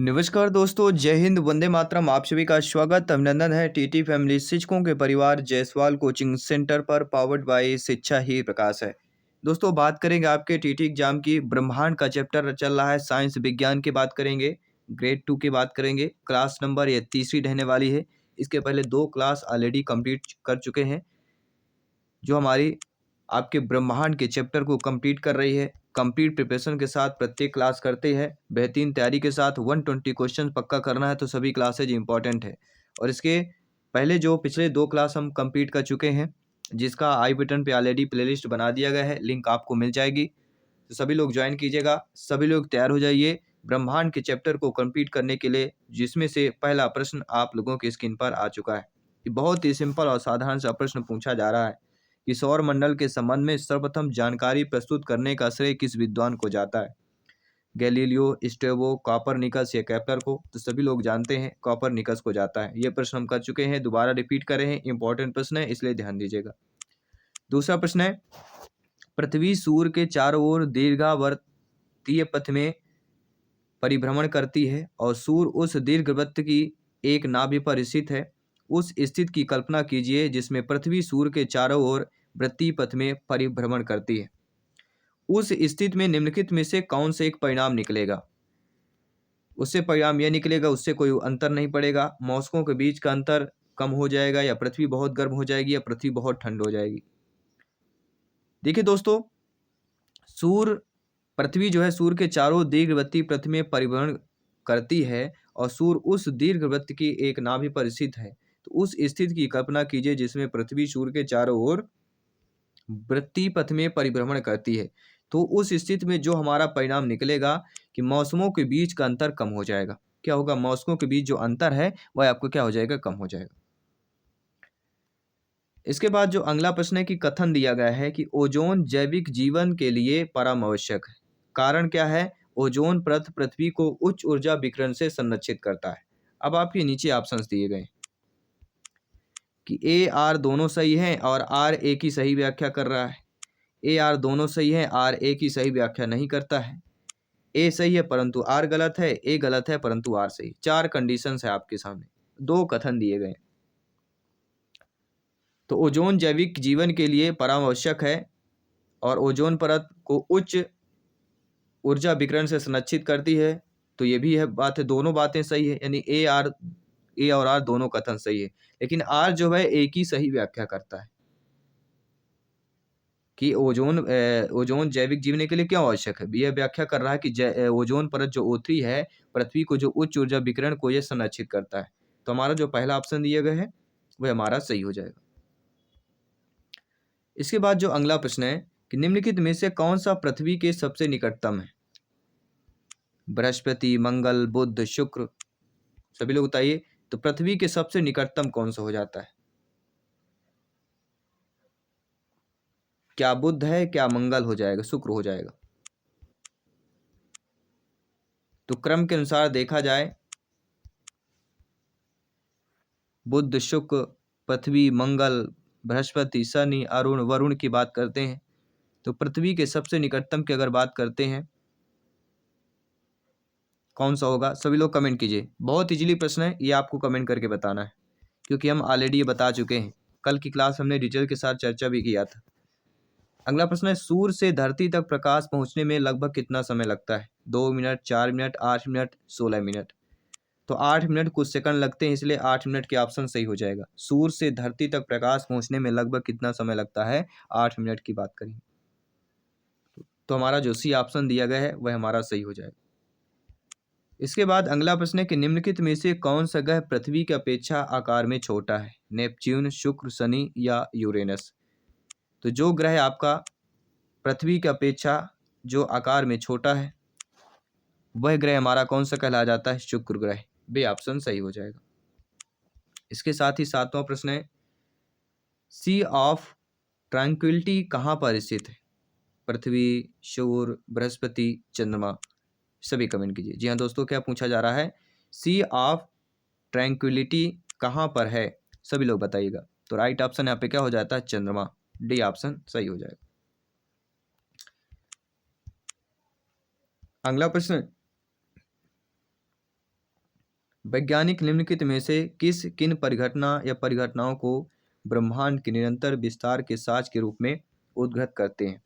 नमस्कार दोस्तों, जय हिंद, वंदे मातरम। आप सभी का स्वागत अभिनंदन है टीटी फैमिली शिक्षकों के परिवार जायसवाल कोचिंग सेंटर पर, पावर्ड बाय शिक्षा ही प्रकाश है। दोस्तों, बात करेंगे आपके टीटी एग्जाम की। ब्रह्मांड का चैप्टर चल रहा है, साइंस विज्ञान की बात करेंगे, ग्रेड 2 की बात करेंगे। क्लास नंबर ये तीसरी रहने वाली है। इसके पहले 2 क्लास ऑलरेडी कंप्लीट कर चुके हैं, जो हमारी आपके ब्रह्मांड के चैप्टर को कंप्लीट कर रही है। कंप्लीट प्रिपरेशन के साथ प्रत्येक क्लास करते हैं, बेहतरीन तैयारी के साथ 120 क्वेश्चन पक्का करना है, तो सभी क्लासेज इंपॉर्टेंट है। और इसके पहले जो पिछले 2 क्लास हम कंप्लीट कर चुके हैं, जिसका आई बटन पे ऑलरेडी प्लेलिस्ट बना दिया गया है, लिंक आपको मिल जाएगी, तो सभी लोग ज्वाइन कीजिएगा। सभी लोग तैयार हो जाइए ब्रह्मांड के चैप्टर को कंप्लीट करने के लिए, जिसमें से पहला प्रश्न आप लोगों की स्क्रीन पर आ चुका है। ये बहुत ही सिंपल और साधारण सा प्रश्न पूछा जा रहा है कि सौर मंडल के संबंध में सर्वप्रथम जानकारी प्रस्तुत करने का श्रेय किस विद्वान को जाता है? गैलीलियो, स्टेवो, कॉपरनिकस या केपलर को? तो सभी लोग जानते हैं कॉपरनिकस को जाता है। ये प्रश्न हम कर चुके हैं, दोबारा रिपीट कर रहे हैं, इंपॉर्टेंट प्रश्न है, इसलिए ध्यान दीजिएगा। दूसरा प्रश्न है, पृथ्वी सूर्य के चारों ओर दीर्घावर्तीय पथ में परिभ्रमण करती है और सूर्य उस दीर्घवृत्त की एक नाभि पर स्थित है। उस स्थिति की कल्पना कीजिए जिसमें पृथ्वी सूर्य के चारों ओर वृत्तीय पथ में परिभ्रमण करती है। उस स्थिति में निम्नलिखित में से कौन से एक परिणाम निकलेगा? उससे परिणाम यह निकलेगा, उससे कोई अंतर नहीं पड़ेगा। मौसमों के बीच का अंतर कम हो जाएगा, या पृथ्वी बहुत गर्म हो जाएगी, या पृथ्वी बहुत ठंड हो जाएगी। देखिए दोस्तों, सूर्य पृथ्वी जो है सूर्य के चारों दीर्घवृत्तीय पथ में परिभ्रमण करती है और सूर्य उस दीर्घवृत्त की एक नाभि पर स्थित है। तो उस स्थिति की कल्पना कीजिए जिसमें पृथ्वी सूर्य के चारों ओर वृत्तीय पथ में परिभ्रमण करती है। तो उस स्थिति में जो हमारा परिणाम निकलेगा कि मौसमों के बीच का अंतर कम हो जाएगा। क्या होगा? मौसमों के बीच जो अंतर है वह आपको क्या हो जाएगा? कम हो जाएगा। इसके बाद जो अगला प्रश्न है कि कथन दिया गया है कि ओजोन जैविक जीवन के लिए परम आवश्यक है। कारण क्या है? ओजोन परत पृथ्वी को उच्च ऊर्जा विकिरण से संरक्षित करता है। अब आपके नीचे ऑप्शंस दिए गए कि ए आर दोनों सही हैं और आर ए की सही व्याख्या कर रहा है। ए आर दोनों सही हैं, आर ए की सही व्याख्या नहीं करता है। ए सही है परंतु आर गलत है, ए गलत है परंतु आर सही। 4 कंडीशंस है आपके सामने, 2 कथन दिए गए। तो ओजोन जैविक जीवन के लिए परम आवश्यक है और ओजोन परत को उच्च ऊर्जा विकिरण से संरक्षित करती है। तो ये भी है बात है, दोनों बातें सही है, यानी ए और आर दोनों कथन सही है। लेकिन आर जो है ए की सही व्याख्या करता है कि ओजोन जैविक जीवन के लिए क्यों आवश्यक है। यह व्याख्या कर रहा है कि ओजोन परत जो O3 है, पृथ्वी को जो उच्च ऊर्जा विकिरण को यह संरक्षित करता है। तो हमारा जो पहला ऑप्शन दिया गया है वह हमारा सही हो जाएगा। इसके बाद जो अगला प्रश्न है कि निम्नलिखित में से कौन सा पृथ्वी के सबसे निकटतम है? बृहस्पति, मंगल, बुध, शुक्र? सभी लोग बताइए, तो पृथ्वी के सबसे निकटतम कौन सा हो जाता है? क्या बुध है, क्या मंगल हो जाएगा, शुक्र हो जाएगा? तो क्रम के अनुसार देखा जाए, बुध, शुक्र, पृथ्वी, मंगल, बृहस्पति, शनि, अरुण, वरुण की बात करते हैं, तो पृथ्वी के सबसे निकटतम की अगर बात करते हैं, कौन सा होगा? सभी लोग कमेंट कीजिए। बहुत इजीली प्रश्न है, ये आपको कमेंट करके बताना है, क्योंकि हम ऑलरेडी ये बता चुके हैं। कल की क्लास हमने डिटेल के साथ चर्चा भी किया था। अगला प्रश्न है, सूर्य से धरती तक प्रकाश पहुंचने में लगभग कितना समय लगता है? 2 मिनट, 4 मिनट, 8 मिनट, 16 मिनट? तो 8 मिनट कुछ सेकंड लगते हैं, इसलिए 8 मिनट के ऑप्शन सही हो जाएगा। सूर्य से धरती तक प्रकाश पहुंचने में लगभग कितना समय लगता है? 8 मिनट की बात करें तो हमारा जो सी ऑप्शन दिया गया है वह हमारा सही हो जाएगा। इसके बाद अगला प्रश्न है कि निम्नलिखित में से कौन सा ग्रह पृथ्वी की अपेक्षा आकार में छोटा है? नेपच्यून, शुक्र, शनि या यूरेनस? तो जो ग्रह आपका पृथ्वी की अपेक्षा जो आकार में छोटा है वह ग्रह हमारा कौन सा कहला जाता है? शुक्र ग्रह। बी ऑप्शन सही हो जाएगा। इसके साथ ही 7वां प्रश्न है, सी ऑफ ट्रैंक्विलिटी कहाँ पर स्थित है? पृथ्वी, सूर्य, बृहस्पति, चंद्रमा? सभी कमेंट कीजिए। जी हाँ दोस्तों, क्या पूछा जा रहा है? सी ऑफ ट्रैंक्विलिटी कहाँ पर है? सभी लोग बताइएगा। तो राइट ऑप्शन यहाँ पे क्या हो जाता है? चंद्रमा। डी ऑप्शन सही हो जाएगा। अगला प्रश्न, वैज्ञानिक निम्नलिखित में से किन परिघटना या परिघटनाओं को ब्रह्मांड के निरंतर विस्तार के साक्ष्य के रूप में उद्धृत करते हैं?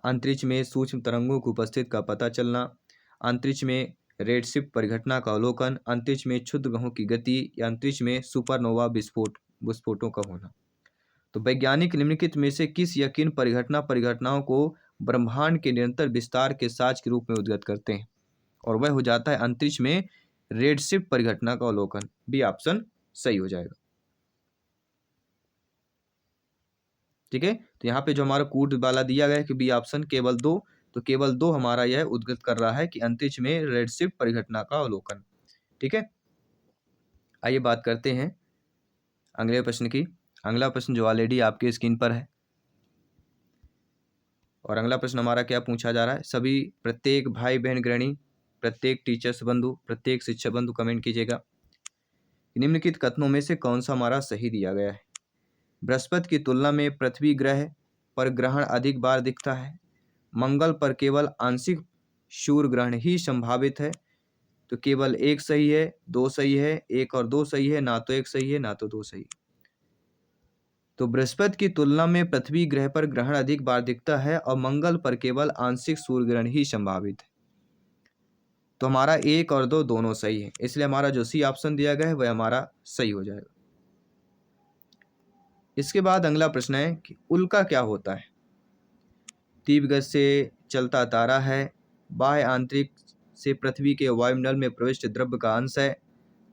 अंतरिक्ष में सूक्ष्म तरंगों की उपस्थिति का पता चलना, अंतरिक्ष में रेडशिफ्ट परिघटना का अवलोकन, अंतरिक्ष में क्षुद्र ग्रहों की गति या अंतरिक्ष में सुपरनोवा विस्फोटों का होना। तो वैज्ञानिक निम्नलिखित में से किस या किन परिघटनाओं को ब्रह्मांड के निरंतर विस्तार के साक्ष्य के रूप में उद्धृत करते हैं? और वह हो जाता है अंतरिक्ष में रेडशिफ्ट परिघटना का अवलोकन। बी ऑप्शन सही हो जाएगा। ठीक है, तो यहाँ पे जो हमारा कूट वाला दिया गया है कि बी ऑप्शन केवल 2, तो केवल 2 हमारा यह उद्धृत कर रहा है कि अंतरिक्ष में रेडशिफ्ट परिघटना का अवलोकन। ठीक है, आइए बात करते हैं अगले प्रश्न की। अगला प्रश्न जो ऑलरेडी आपके स्क्रीन पर है, और अगला प्रश्न हमारा क्या पूछा जा रहा है? सभी प्रत्येक भाई बहन गृहिणी, प्रत्येक टीचर्स बंधु, प्रत्येक शिक्षक बंधु कमेंट कीजिएगा। निम्नलिखित कथनों में से कौन सा हमारा सही दिया गया है? बृहस्पति की तुलना में पृथ्वी ग्रह पर ग्रहण अधिक बार दिखता है। मंगल पर केवल आंशिक सूर्य ग्रहण ही संभावित है। तो केवल एक सही है, 2 सही है, 1 और 2 सही है, ना तो 1 सही है ना तो 2 सही। तो बृहस्पति की तुलना में पृथ्वी ग्रह पर ग्रहण अधिक बार दिखता है और मंगल पर केवल आंशिक सूर्य ग्रहण ही संभावित है। तो हमारा 1 और 2 दोनों सही है, इसलिए हमारा जो सी ऑप्शन दिया गया है वह हमारा सही हो जाएगा। इसके बाद अगला प्रश्न है कि उल्का क्या होता है? तीव्र गति से चलता तारा है, बाह्य आंतरिक से पृथ्वी के वायुमंडल में प्रविष्ट द्रव्य का अंश है,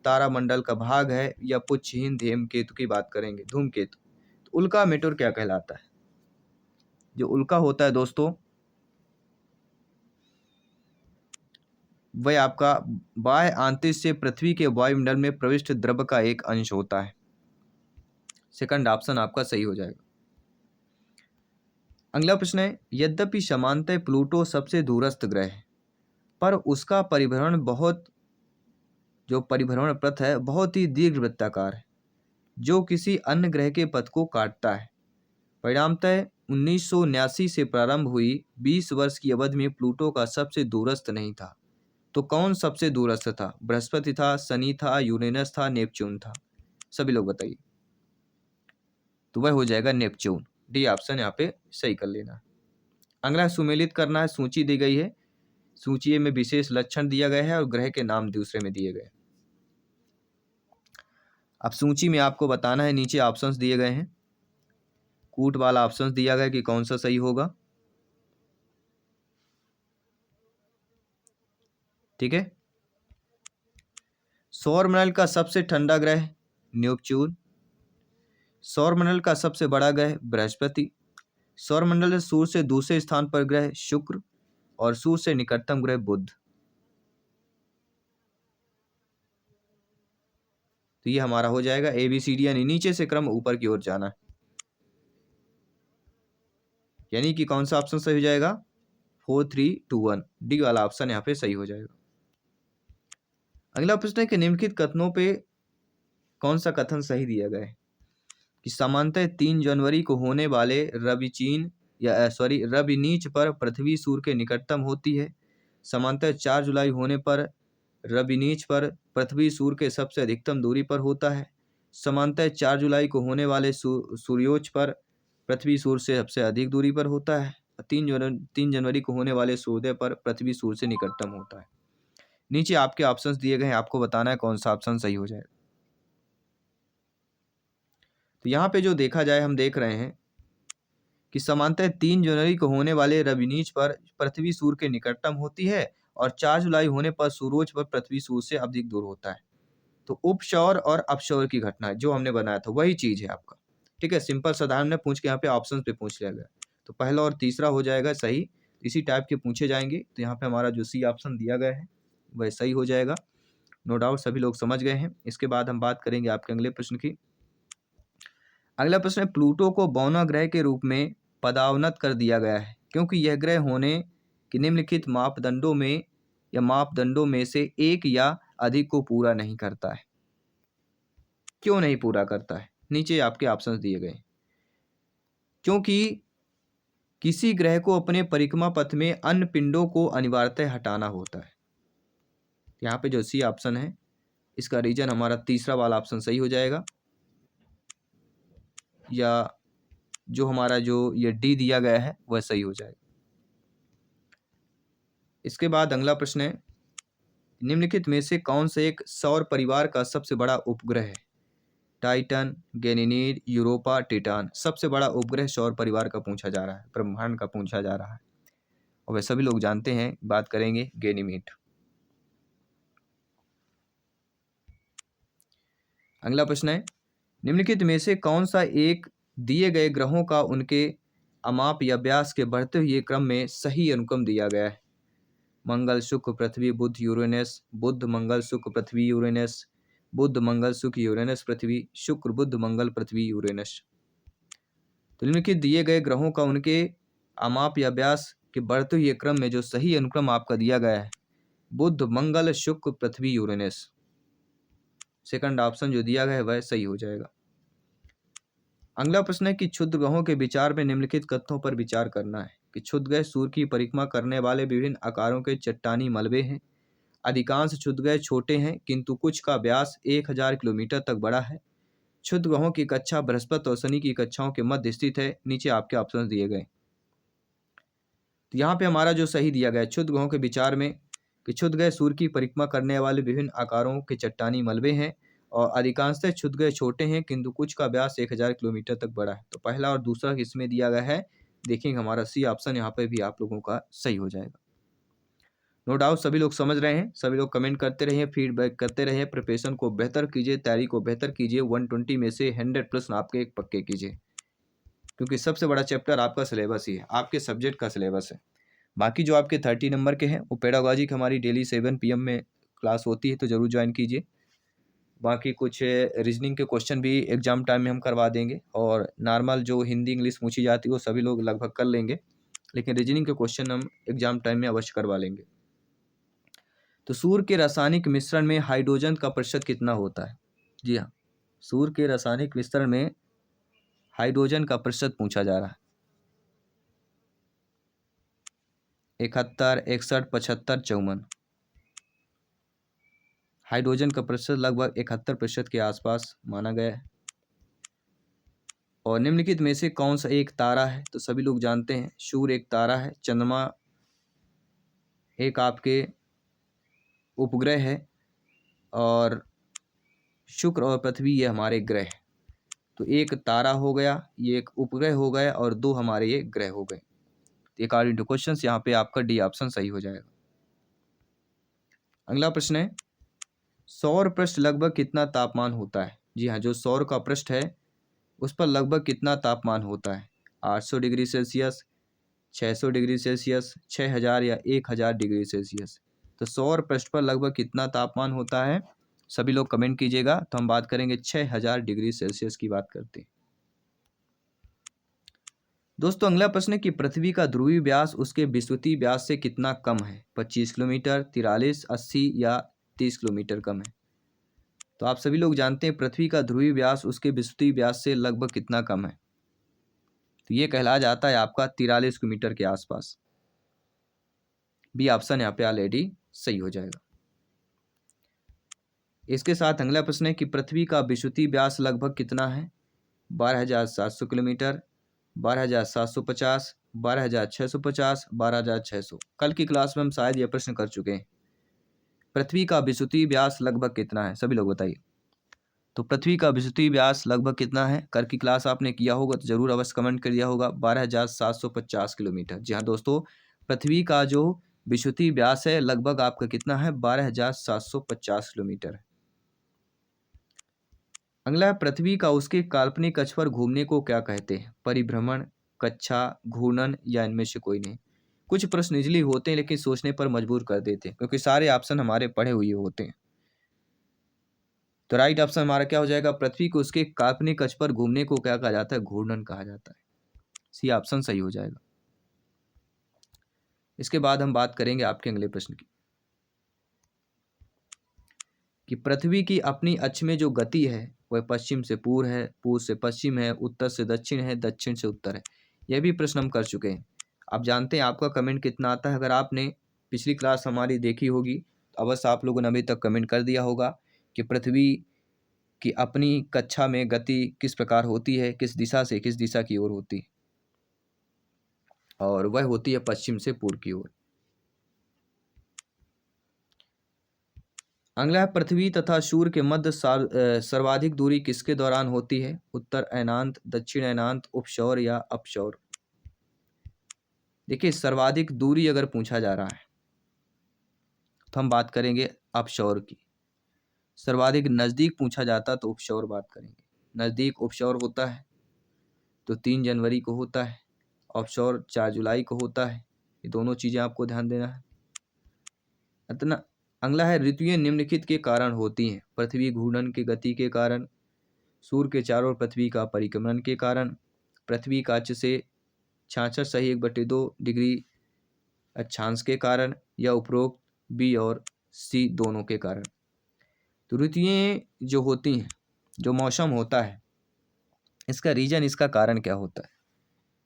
तारामंडल का भाग है, या पुच्छहीन धूमकेतु की बात करेंगे, धूमकेतु। तो उल्का मेटेर क्या कहलाता है? जो उल्का होता है दोस्तों, वह आपका बाह्य आंतरिक से पृथ्वी के वायुमंडल में प्रविष्ट द्रव्य का एक अंश होता है। सेकंड ऑप्शन आपका सही हो जाएगा। अगला प्रश्न है, यद्यपि समानतः प्लूटो सबसे दूरस्थ ग्रह है, पर उसका परिभ्रमण पथ है बहुत ही दीर्घवृत्ताकार है, जो किसी अन्य ग्रह के पथ को काटता है। परिणामतः 1979 से प्रारंभ हुई 20 वर्ष की अवधि में प्लूटो का सबसे दूरस्थ नहीं था। तो कौन सबसे दूरस्थ था? बृहस्पति था, शनि था, यूरेनस था, नेपच्यून था? सभी लोग बताइए। तो वह हो जाएगा नेपच्यून। डी ऑप्शन यहाँ पे सही कर लेना। अगला सुमेलित करना है, सूची दी गई है, सूची में विशेष लक्षण दिया गया है और ग्रह के नाम दूसरे में दिए गए। अब सूची में आपको बताना है, नीचे ऑप्शंस दिए गए हैं, कूट वाला ऑप्शंस दिया गया कि कौन सा सही होगा। ठीक है, सौरमंडल का सबसे ठंडा ग्रह नेपच्यून, सौरमंडल का सबसे बड़ा ग्रह बृहस्पति, सौरमंडल से सूर्य से दूसरे स्थान पर ग्रह शुक्र, और सूर्य से निकटतम ग्रह बुध। तो ये हमारा हो जाएगा ABCD, यानी नीचे से क्रम ऊपर की ओर जाना, यानी कि कौन सा ऑप्शन सही हो जाएगा? 4 3 2 1, डी वाला ऑप्शन यहाँ पे सही हो जाएगा। अगला प्रश्न है कि निम्नलिखित कथनों पे कौन सा कथन सही दिया गया है? कि सामान्यतः 3 जनवरी को होने वाले रवि नीच पर पृथ्वी सूर्य के निकटतम होती है। सामान्यतः 4 जुलाई होने पर रवि नीच पर पृथ्वी सूर्य के सबसे अधिकतम दूरी पर होता है। सामान्यतः 4 जुलाई को होने वाले सूर्योच्च पर पृथ्वी सूर्य से सबसे अधिक दूरी पर होता है। 3 जनवरी को होने वाले सूर्योदय पर पृथ्वी सूर्य से निकटतम होता है। नीचे आपके ऑप्शंस दिए गए हैं, आपको बताना है कौन सा ऑप्शन सही हो जाए। तो यहाँ पे जो देखा जाए, हम देख रहे हैं कि सामान्यतः 3 जनवरी को होने वाले रविनीच पर पृथ्वी सूर्य के निकटतम होती है और 4 जुलाई होने पर सूर्योच्च पर पृथ्वी सूर्य से अधिक दूर होता है। तो उपसौर और अपसौर की घटना जो हमने बनाया था वही चीज है आपका। ठीक है, सिंपल साधारण ने पूछ के यहाँ पे ऑप्शन पे पूछ लिया गया, तो पहला और तीसरा हो जाएगा सही। इसी टाइप के पूछे जाएंगे, तो यहाँ पे हमारा जो सी ऑप्शन दिया गया है वह सही हो जाएगा। नो डाउट सभी लोग समझ गए हैं। इसके बाद हम बात करेंगे आपके अगले प्रश्न की। अगला प्रश्न है, प्लूटो को बौना ग्रह के रूप में पदावनत कर दिया गया है क्योंकि यह ग्रह होने के निम्नलिखित मापदंडों में से एक या अधिक को पूरा नहीं करता है। क्यों नहीं पूरा करता है? नीचे आपके ऑप्शंस दिए गए। क्योंकि किसी ग्रह को अपने परिक्रमा पथ में अन्य पिंडों को अनिवार्यतः हटाना होता है। यहाँ पे जो सी ऑप्शन है इसका रीजन हमारा तीसरा वाला ऑप्शन सही हो जाएगा, या जो हमारा जो ये डी दिया गया है वह सही हो जाएगा। इसके बाद अगला प्रश्न है, निम्नलिखित में से कौन सा एक सौर परिवार का सबसे बड़ा उपग्रह है? Titan, Ganymede, Europa, titan. सबसे बड़ा उपग्रह सौर परिवार का पूछा जा रहा है, ब्रह्मांड का पूछा जा रहा है, और वह सभी लोग जानते हैं। बात करेंगे गैनीमेड। अगला प्रश्न है, निम्नलिखित में से कौन सा एक दिए गए ग्रहों का उनके अमाप या व्यास के बढ़ते हुए क्रम में सही अनुक्रम दिया गया है? मंगल, शुक्र, पृथ्वी, बुध, यूरेनस। बुध, मंगल, शुक्र, पृथ्वी, यूरेनस। बुध, मंगल, शुक्र, यूरेनस, पृथ्वी। शुक्र, बुध, मंगल, पृथ्वी, यूरेनस। तो निम्नलिखित दिए गए ग्रहों का उनके अमाप या व्यास के बढ़ते हुए क्रम में जो सही अनुक्रम आपका दिया गया है, बुध, मंगल, शुक्र, पृथ्वी, यूरेनस। सेकंड ऑप्शन जो दिया गया है वह सही हो जाएगा। अगला प्रश्न है कि क्षुद्र ग्रहों के विचार में निम्नलिखित तथ्यों पर विचार करना है कि क्षुद्र ग्रह सूर्य की परिक्रमा करने वाले विभिन्न आकारों के चट्टानी मलबे हैं। अधिकांश क्षुद्र ग्रह छोटे हैं किंतु कुछ का व्यास 1000 किलोमीटर तक बड़ा है। क्षुद्र ग्रहों की कक्षा बृहस्पति और शनि की कक्षाओं के मध्य स्थित है। नीचे आपके ऑप्शन दिए गए। तो यहाँ पे हमारा जो सही दिया गया क्षुद्र ग्रहों के विचार में कि क्षुद्र ग्रह सूर्य की परिक्रमा करने वाले विभिन्न आकारों के चट्टानी मलबे हैं और अधिकांशतः क्षुद्र ग्रह छोटे हैं किंतु कुछ का व्यास 1000 किलोमीटर तक बड़ा है। तो पहला और दूसरा इसमें दिया गया है। देखेंगे हमारा सी ऑप्शन यहाँ पे भी आप लोगों का सही हो जाएगा। नो डाउट सभी लोग समझ रहे हैं, सभी लोग कमेंट करते रहिए, फीडबैक करते रहिए, प्रिपरेशन को बेहतर कीजिए, तैयारी को बेहतर कीजिए। 120 में से 100 प्रश्न आपके एक पक्के कीजिए, क्योंकि सबसे बड़ा चैप्टर आपका सिलेबस ही है, आपके सब्जेक्ट का सिलेबस है। बाकी जो आपके 30 नंबर के हैं वो पेडागॉजी की हमारी डेली 7 PM में क्लास होती है, तो ज़रूर ज्वाइन कीजिए। बाकी कुछ रीजनिंग के क्वेश्चन भी एग्जाम टाइम में हम करवा देंगे, और नॉर्मल जो हिंदी इंग्लिश पूछी जाती है वो सभी लोग लगभग कर लेंगे, लेकिन रीजनिंग के क्वेश्चन हम एग्जाम टाइम में अवश्य करवा लेंगे। तो सूर्य के रासायनिक मिश्रण में हाइड्रोजन का प्रतिशत कितना होता है? जी हाँ, सूर्य के रासायनिक मिश्रण में हाइड्रोजन का प्रतिशत पूछा जा रहा है। 71, 61, 75, 54। हाइड्रोजन का प्रतिशत लगभग 71% के आसपास माना गया है। और निम्नलिखित में से कौन सा एक तारा है? तो सभी लोग जानते हैं सूर्य एक तारा है, चंद्रमा एक आपके उपग्रह है, और शुक्र और पृथ्वी ये हमारे ग्रह हैं। तो एक तारा हो गया, ये एक उपग्रह हो गया, और दो हमारे ये ग्रह हो गए। अकॉर्डिंग टू क्वेश्चन यहाँ पे आपका डी ऑप्शन सही हो जाएगा। अगला प्रश्न है, सौर पृष्ठ लगभग कितना तापमान होता है? जी हाँ, जो सौर का पृष्ठ है उस पर लगभग कितना तापमान होता है? 800 डिग्री सेल्सियस, 600 डिग्री सेल्सियस, 6000 या 1000 डिग्री सेल्सियस। तो सौर पृष्ठ पर लगभग कितना तापमान होता है? सभी लोग कमेंट कीजिएगा। तो हम बात करेंगे 6000 डिग्री सेल्सियस की बात करते हैं। दोस्तों अगला प्रश्न है कि पृथ्वी का ध्रुवीय व्यास उसके विषुवतीय व्यास से कितना कम है? 25 किलोमीटर, 43, 80 या 30 किलोमीटर कम है? तो आप सभी लोग जानते हैं पृथ्वी का ध्रुवीय व्यास उसके विषुवतीय व्यास से लगभग कितना कम है? तो ये कहला जाता है आपका 43 किलोमीटर के आसपास। बी ऑप्शन यहाँ पे ऑलरेडी सही हो जाएगा। इसके साथ अगला प्रश्न है कि पृथ्वी का विषुवतीय व्यास लगभग कितना है? 12,700 किलोमीटर, 12,750, 12,650, 12,600। कल की क्लास में हम शायद यह प्रश्न कर चुके हैं। पृथ्वी का विषुवतीय व्यास लगभग कितना है? सभी लोग बताइए। तो पृथ्वी का विषुवतीय व्यास लगभग कितना है? कल की क्लास आपने किया होगा तो जरूर अवश्य कमेंट कर दिया होगा। 12,750 किलोमीटर। जी हाँ दोस्तों, पृथ्वी का जो विषुवतीय व्यास है लगभग आपका कितना है? 12,750 किलोमीटर। अगला है, पृथ्वी का उसके काल्पनिक अक्ष पर घूमने को क्या कहते हैं? परिभ्रमण, कक्षा, घूर्णन या इनमें से कोई नहीं। कुछ प्रश्न इजली होते हैं लेकिन सोचने पर मजबूर कर देते हैं, क्योंकि सारे ऑप्शन हमारे पढ़े हुए होते हैं। तो राइट ऑप्शन हमारा क्या हो जाएगा? पृथ्वी को उसके काल्पनिक अक्ष पर घूमने को क्या कहा जाता है? घूर्णन कहा जाता है। सी ऑप्शन सही हो जाएगा। इसके बाद हम बात करेंगे आपके अगले प्रश्न की कि पृथ्वी की अपनी अक्ष में जो गति है वह पश्चिम से पूर्व है, पूर्व से पश्चिम है, उत्तर से दक्षिण है, दक्षिण से उत्तर है। यह भी प्रश्न हम कर चुके हैं। आप जानते हैं आपका कमेंट कितना आता है। अगर आपने पिछली क्लास हमारी देखी होगी अवश्य आप लोगों ने अभी तक कमेंट कर दिया होगा कि पृथ्वी की अपनी कक्षा में गति किस प्रकार होती है, किस दिशा से किस दिशा की ओर होती है, और वह होती है पश्चिम से पूर्व की ओर। अगला है, पृथ्वी तथा सूर्य के मध्य सर्वाधिक दूरी किसके दौरान होती है? उत्तर अयनांत, दक्षिण अयनांत, उपसौर या अपसौर। देखिए, सर्वाधिक दूरी अगर पूछा जा रहा है तो हम बात करेंगे अपसौर की। सर्वाधिक नज़दीक पूछा जाता तो उपसौर बात करेंगे। नज़दीक उपसौर होता है तो 3 जनवरी को होता है, ऑफशोर 4 जुलाई को होता है। ये दोनों चीज़ें आपको ध्यान देना है। इतना अगला है, ऋतुएं निम्नलिखित के कारण होती हैं? पृथ्वी घूर्णन की गति के कारण, सूर्य के चारों ओर पृथ्वी का परिक्रमण के कारण, पृथ्वी का अक्ष से 66 1/2 डिग्री अक्षांश के कारण, या उपरोक्त बी और सी दोनों के कारण। तो ऋतुएं जो होती हैं, जो मौसम होता है, इसका रीजन, इसका कारण क्या होता है?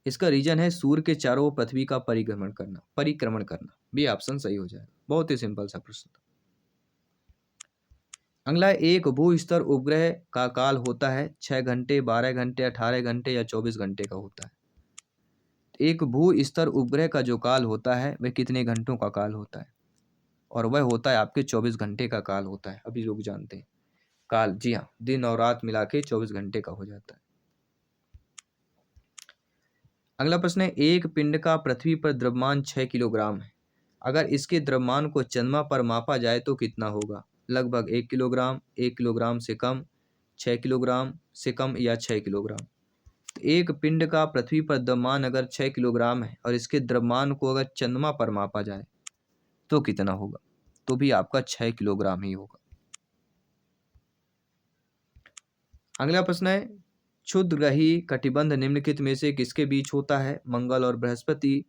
इसका रीजन है सूर्य के चारों ओर पृथ्वी का परिक्रमण करना। बी ऑप्शन सही हो जाएगा। बहुत ही सिंपल सा प्रश्न था। अगला, एक भू स्तर उपग्रह का काल होता है 6 घंटे, 12 घंटे, 18 घंटे या 24 घंटे का होता है। एक भू स्तर उपग्रह का जो काल होता है वह कितने घंटों का काल होता है? और वह होता है आपके 24 घंटे का काल होता है। अभी लोग जानते हैं काल, जी हाँ, दिन और रात मिला के 24 घंटे का हो जाता है। अगला प्रश्न है, एक पिंड का पृथ्वी पर द्रव्यमान 6 किलोग्राम है। अगर इसके द्रव्यमान को चंद्रमा पर मापा जाए तो कितना होगा? लगभग 1 किलोग्राम, 1 किलोग्राम से कम, 6 किलोग्राम से कम या 6 किलोग्राम। तो एक पिंड का पृथ्वी पर द्रव्यमान अगर 6 किलोग्राम है और इसके द्रव्यमान को अगर चंद्रमा पर मापा जाए तो कितना होगा? तो भी आपका 6 किलोग्राम ही होगा। अगला प्रश्न है, क्षुद्रग्रही कटिबंध निम्नलिखित में से किसके बीच होता है? मंगल और बृहस्पति,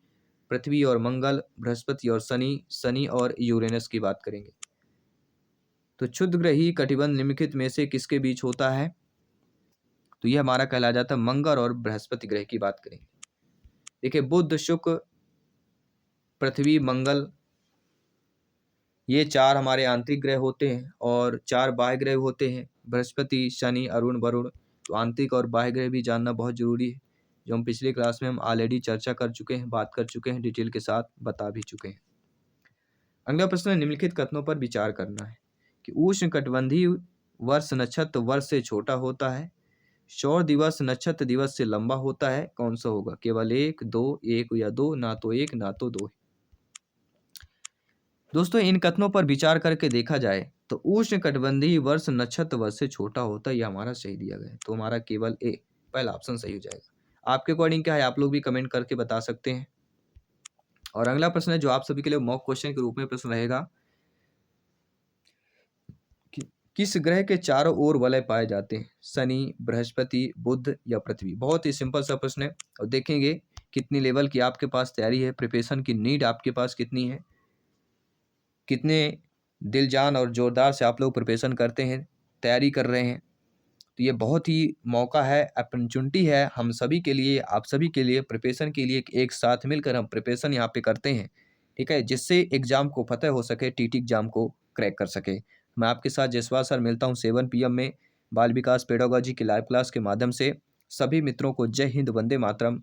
पृथ्वी और मंगल, बृहस्पति और शनि, शनि और यूरेनस की बात करेंगे। तो क्षुद्रग्रही कटिबंध निम्नलिखित में से किसके बीच होता है? तो यह हमारा कहला जाता है मंगल और बृहस्पति ग्रह की बात करेंगे। देखिए, बुध, शुक्र, पृथ्वी, मंगल, ये 4 हमारे आंतरिक ग्रह होते हैं और 4 बाह्य ग्रह होते हैं, बृहस्पति, शनि, अरुण, वरुण। तो आंतरिक और बाह्य ग्रह भी जानना बहुत जरूरी है, जो हम पिछली क्लास में हम ऑलरेडी चर्चा कर चुके हैं, बात कर चुके हैं, डिटेल के साथ बता भी चुके हैं। अगला प्रश्न है, निम्नलिखित कथनों पर विचार करना है कि उष्णकटिबंधीय वर्ष नक्षत्र वर्ष से छोटा होता है, सौर दिवस नक्षत्र दिवस से लंबा होता है, कौन सा होगा? केवल 1, 2, 1 या 2, ना तो 1 ना तो 2। दोस्तों, इन कथनों पर विचार करके देखा जाए तो उष्णकटिबंधीय वर्ष नक्षत्र वर्ष से छोटा होता है, यह हमारा सही दिया गया है। तो हमारा केवल ए, पहला ऑप्शन सही हो जाएगा। आपके अकॉर्डिंग क्या है, आप लोग भी कमेंट करके बता सकते हैं। और अगला प्रश्न है जो आप सभी के लिए मॉक क्वेश्चन के रूप में प्रश्न रहेगा कि किस ग्रह के चारों ओर वलय पाए जाते हैं? शनि, बृहस्पति, बुध या पृथ्वी। बहुत ही सिंपल सा प्रश्न है और देखेंगे कितनी लेवल की आपके पास तैयारी है, प्रिपरेशन की नीड आपके पास कितनी है, कितने दिल जान और जोरदार से आप लोग प्रिपरेशन करते हैं, तैयारी कर रहे हैं। तो ये बहुत ही मौका है, अपॉर्चुनिटी है हम सभी के लिए, आप सभी के लिए, प्रिपरेशन के लिए एक साथ मिलकर हम प्रिपरेशन यहाँ पे करते हैं, ठीक है, जिससे एग्जाम को फतेह हो सके, टीटी एग्जाम को क्रैक कर सके। मैं आपके साथ जयसवाल सर मिलता हूँ 7 PM में बाल विकास पेडागोजी की लाइव क्लास के माध्यम से। सभी मित्रों को जय हिंद, वंदे मातरम।